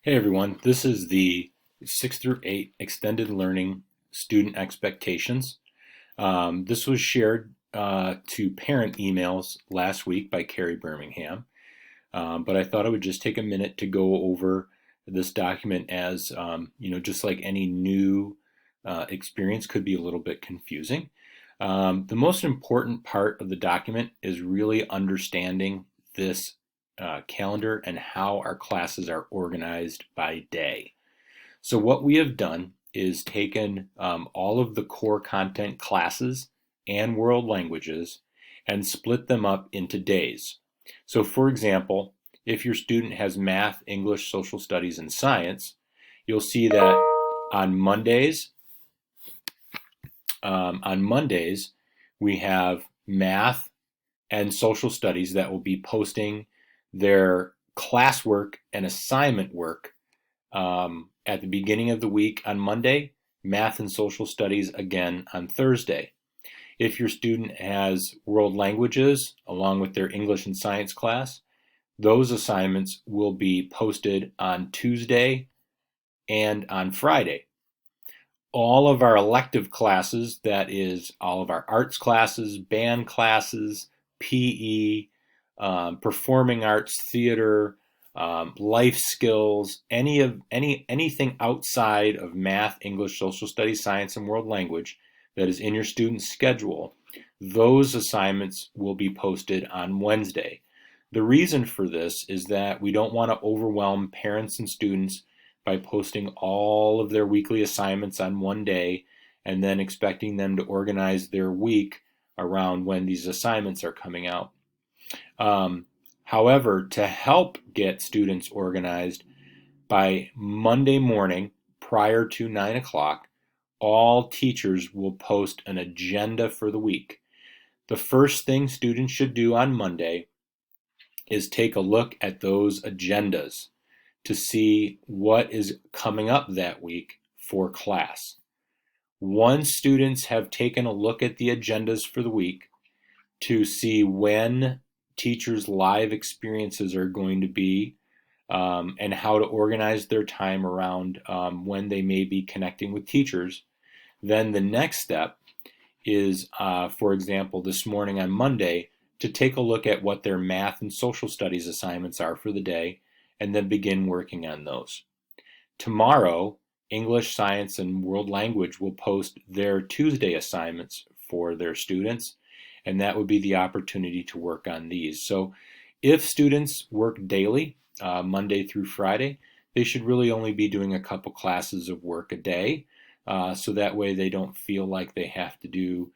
Hey everyone, this is the 6 through 8 Extended Learning Student Expectations. This was shared to parent emails last week by Carrie Birmingham, but I thought I would just take a minute to go over this document as, just like any new experience could be a little bit confusing. The most important part of the document is really understanding this calendar and how our classes are organized by day. So what we have done is taken all of the core content classes and world languages and split them up into days. So for example, if your student has math, English, social studies, and science, you'll see that on Mondays, we have math and social studies that will be posting their classwork and assignment work at the beginning of the week on Monday, math and social studies again on Thursday. If your student has world languages along with their English and science class, those assignments will be posted on Tuesday and on Friday. All of our elective classes, that is all of our arts classes, band classes, PE, performing arts, theater, life skills, anything outside of math, English, social studies, science, and world language that is in your student's schedule, those assignments will be posted on Wednesday. The reason for this is that we don't want to overwhelm parents and students by posting all of their weekly assignments on one day and then expecting them to organize their week around when these assignments are coming out. However, to help get students organized, by Monday morning prior to 9 o'clock, all teachers will post an agenda for the week. The first thing students should do on Monday is take a look at those agendas to see what is coming up that week for class. Once students have taken a look at the agendas for the week to see when teachers' live experiences are going to be and how to organize their time around when they may be connecting with teachers, then the next step is, for example, this morning on Monday, to take a look at what their math and social studies assignments are for the day and then begin working on those. Tomorrow, English, science, and world language will post their Tuesday assignments for their students, and that would be the opportunity to work on these. So if students work daily, Monday through Friday, they should really only be doing a couple classes of work a day, so that way they don't feel like they have to do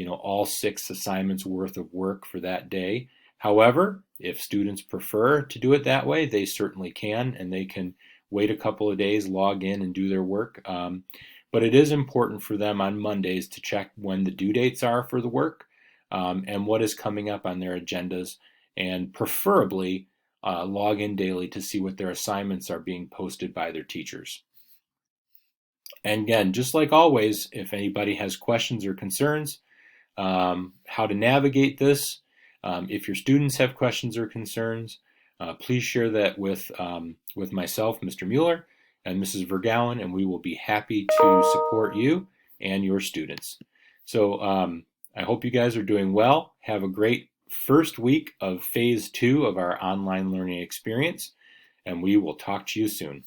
all 6 assignments worth of work for that day. However, if students prefer to do it that way, they certainly can, and they can wait a couple of days, log in, and do their work. But it is important for them on Mondays to check when the due dates are for the work and what is coming up on their agendas, and preferably log in daily to see what their assignments are being posted by their teachers. And again, just like always, if anybody has questions or concerns, how to navigate this, if your students have questions or concerns, please share that with myself, Mr. Mueller, and Mrs. Vergowen, and we will be happy to support you and your students. So I hope you guys are doing well. Have a great first week of phase 2 of our online learning experience, and we will talk to you soon.